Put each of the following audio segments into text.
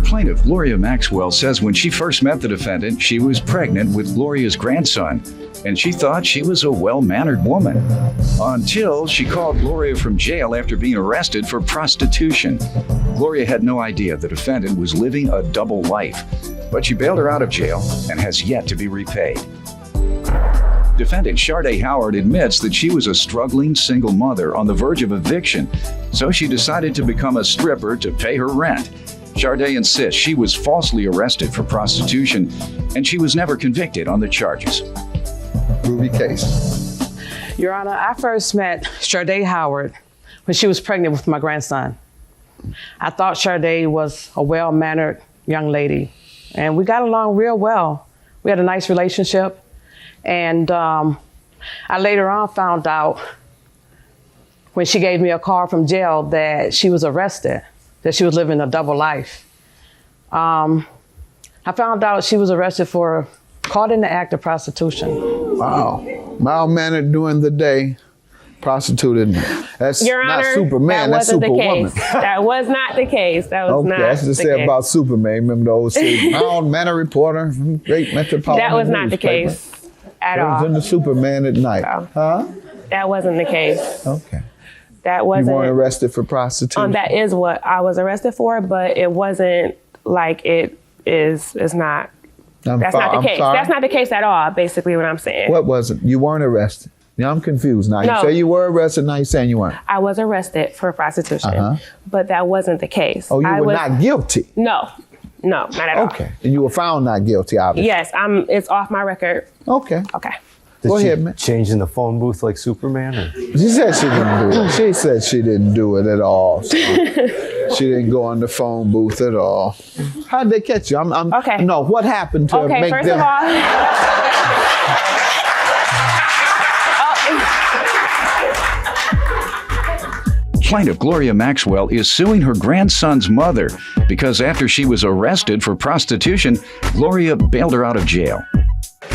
Plaintiff Gloria Maxwell says when she first met the defendant, she was pregnant with Gloria's grandson, and she thought she was a well-mannered woman. Until she called Gloria from jail after being arrested for prostitution. Gloria had no idea the defendant was living a double life, but she bailed her out of jail and has yet to be repaid. Defendant Sharday Howard admits that she was a struggling single mother on the verge of eviction, so she decided to become a stripper to pay her rent. Sharday insists she was falsely arrested for prostitution, and she was never convicted on the charges. Ruby case. Your Honor, I first met Sharday Howard when she was pregnant with my grandson. I thought Sharday was a well-mannered young lady, and we got along real well. We had a nice relationship, and I later on found out when she gave me a call from jail that she was arrested, that she was living a double life. I found out she was arrested for caught in the act of prostitution. Wow. Mild-mannered during the day, prostituted. That's Your not Honor, Superman, that's that wasn't Superwoman. the case. That was not the case. That was not That's to the say case. about Superman. Remember the old saying, mild-mannered reporter, great metropolitan That was not the newspaper. case at That was in all. the Superman at night. No. Huh? That wasn't the case. Okay. That You wasn't. weren't arrested for prostitution? That is what I was arrested for, but it wasn't like it is. It's not. That's not the case. Sorry? That's not the case at all. Basically, what I'm saying. What was it? You weren't arrested. Yeah, I'm confused now. No. You say you were arrested, now you're saying you weren't. I was arrested for prostitution, but that wasn't the case. Oh, you I were was, not guilty? No, not at all. Okay. And you were found not guilty, obviously? Yes, it's off my record. Okay. Okay. Go Did she ahead, man. change in the phone booth like Superman? Or? She said she didn't do it. She said she didn't do it at all. So she didn't go in the phone booth at all. How'd they catch you? Okay. No, what happened to Okay, make first them? of all. Plaintiff Gloria Maxwell is suing her grandson's mother because after she was arrested for prostitution, Gloria bailed her out of jail.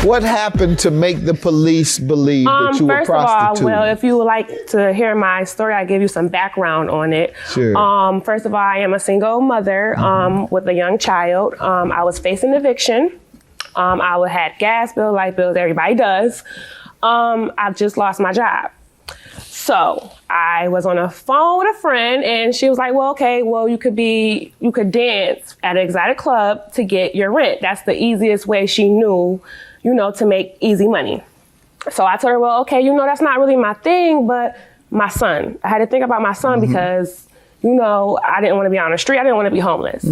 What happened to make the police believe that you were First of all, prostituting? well, if you would like to hear my story, I'll give you some background on it. Sure. First of all, I am a single mother with a young child. I was facing eviction. I had gas bill, light bills, everybody does. I just lost my job. So I was on a phone with a friend and she was like, well, okay, well, you could dance at an exotic club to get your rent. That's the easiest way she knew, to make easy money. So I told her, well, okay, that's not really my thing, but my son. I had to think about my son because, I didn't want to be on the street. I didn't want to be homeless.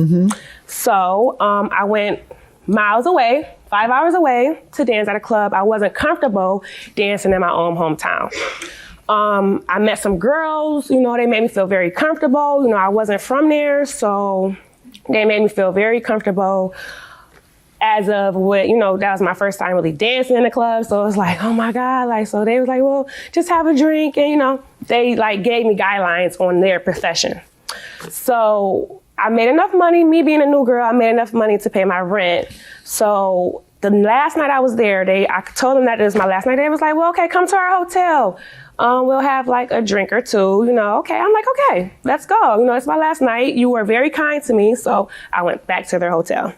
So I went miles away, 5 hours away to dance at a club. I wasn't comfortable dancing in my own hometown. I met some girls, they made me feel very comfortable. I wasn't from there, so they made me feel very comfortable. As of what, that was my first time really dancing in the club. So it was like, oh my God. So they was like, well, just have a drink. And, they gave me guidelines on their profession. So I made enough money, me being a new girl, I made enough money to pay my rent. So the last night I was there, I told them that it was my last night. They was like, well, okay, come to our hotel. We'll have a drink or two, okay. I'm like, okay, let's go. It's my last night. You were very kind to me. So I went back to their hotel.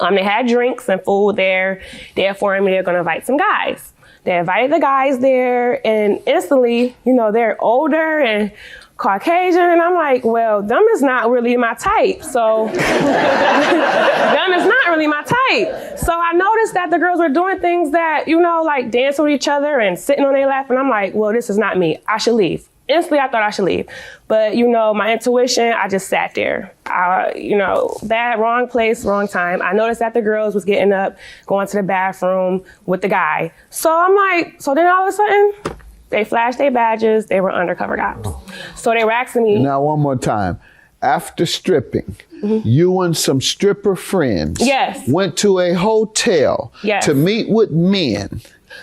They had drinks and food there. They informed me they're going to invite some guys. They invited the guys there and instantly, they're older and Caucasian. And I'm like, well, them is not really my type. So them is not really my type. So I noticed that the girls were doing things that, dancing with each other and sitting on their lap. And I'm like, well, this is not me. I should leave. Instantly, I thought I should leave. But, my intuition, I just sat there. Bad, wrong place, wrong time. I noticed that the girls was getting up, going to the bathroom with the guy. So I'm like, so then all of a sudden, they flashed their badges. They were undercover cops. So they were asking me. Now, one more time. After stripping, you and some stripper friends went to a hotel to meet with men.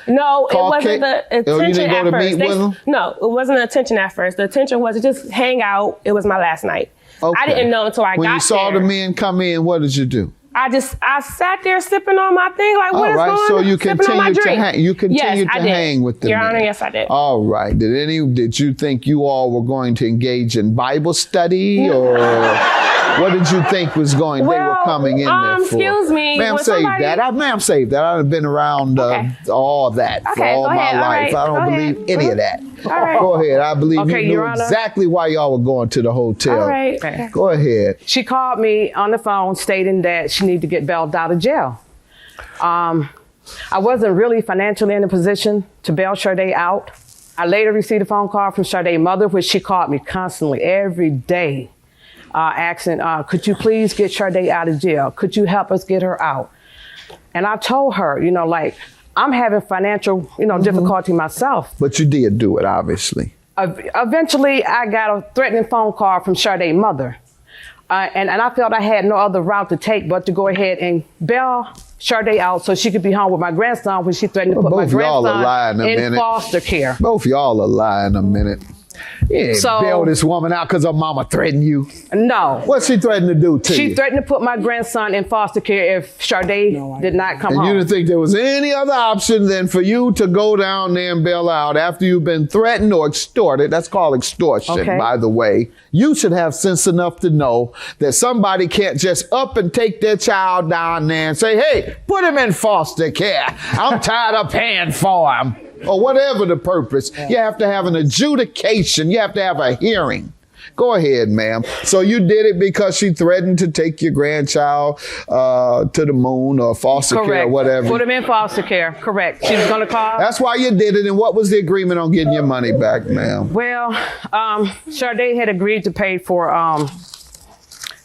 No, it wasn't the attention you didn't go at to first. meet with them? No, it wasn't the attention at first. The attention was to just hang out. It was my last night. Okay. I didn't know until I got there. When you saw the men come in, what did you do? I sat there sipping on my thing, like, what is going on? So you Sipping on my continued to drink. hang. You continued to hang with them. Your Honor, yes, I did. All right. Did you think you all were going to engage in Bible study or What did you think was going? They were coming in there for. Excuse me. Ma'am, save that. Ma'am, save that. I've been around all that for all my life. I don't believe any of that. All right. Go ahead. I believe you knew Your Honor. exactly why y'all were going to the hotel. All right. Okay. Go ahead. She called me on the phone stating that she needed to get bailed out of jail. I wasn't really financially in a position to bail Sade out. I later received a phone call from Sade's mother, which she called me constantly every day, asking, could you please get Sade out of jail? Could you help us get her out? And I told her, I'm having financial, difficulty myself. But you did do it, obviously. Eventually, I got a threatening phone call from Sade's mother. And I felt I had no other route to take but to go ahead and bail Sade out so she could be home with my grandson when she threatened to put my grandson in foster care. Both y'all are lying a minute. You didn't bail this woman out because her mama threatened you. No. What's she threatened to do to you? She threatened to put my grandson in foster care if Sade did not come home. And you didn't think there was any other option than for you to go down there and bail out after you've been threatened or extorted. That's called extortion, by the way. You should have sense enough to know that somebody can't just up and take their child down there and say, hey, put him in foster care. I'm tired of paying for him. Or whatever the purpose. You have to have an adjudication. You have to have a hearing. Go ahead, ma'am. So you did it because she threatened to take your grandchild to the moon or foster care or whatever. Put him in foster care. Correct. She was going to call. That's why you did it. And what was the agreement on getting your money back, ma'am? Well, Sade had agreed to pay for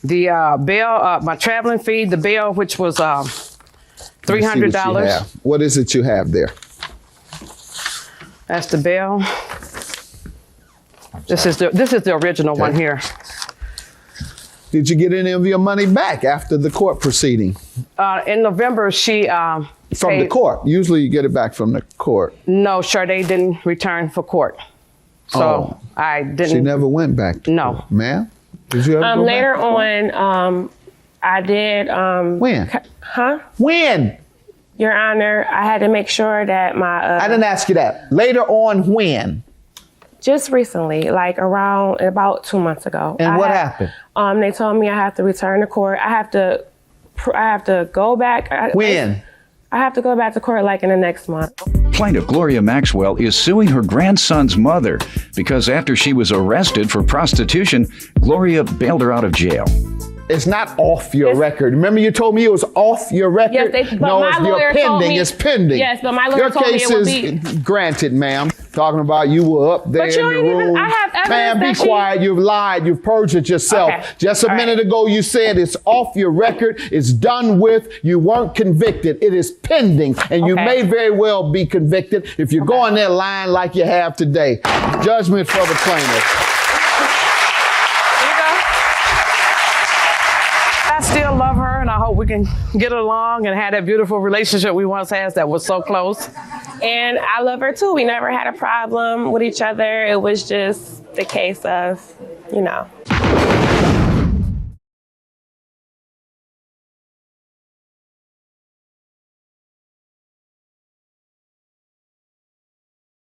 the bail, my traveling fee, the bail, which was $300. What is it you have there? That's the bail. This is the original one here. Did you get any of your money back after the court proceeding? In November, she from the court. Usually you get it back from the court. No, Sade didn't return for court. So I didn't. She never went back to court. Ma'am? Did you ever go later back? On, I did. When? When? Your Honor, I had to make sure that my... I didn't ask you that. Later on, when? Just recently, like about 2 months ago. And what happened? They told me I have to return to court. I have to go back. When? I have to go back to court like in the next month. Plaintiff Gloria Maxwell is suing her grandson's mother because after she was arrested for prostitution, Gloria bailed her out of jail. It's not off your record. Remember you told me it was off your record? Yes, but my lawyer told me, it's pending. Yes, but my lawyer told me it would be. Your case is granted, ma'am. Talking about you were up there in the room. I have evidence. Ma'am, be quiet. You've lied. You've perjured yourself. Okay. Just a minute ago you said it's off your record. It's done with. You weren't convicted. It is pending. And you may very well be convicted if you're going there lying like you have today. Judgment for the plaintiff. I still love her, and I hope we can get along and have that beautiful relationship we once had that was so close. And I love her too. We never had a problem with each other. It was just the case of,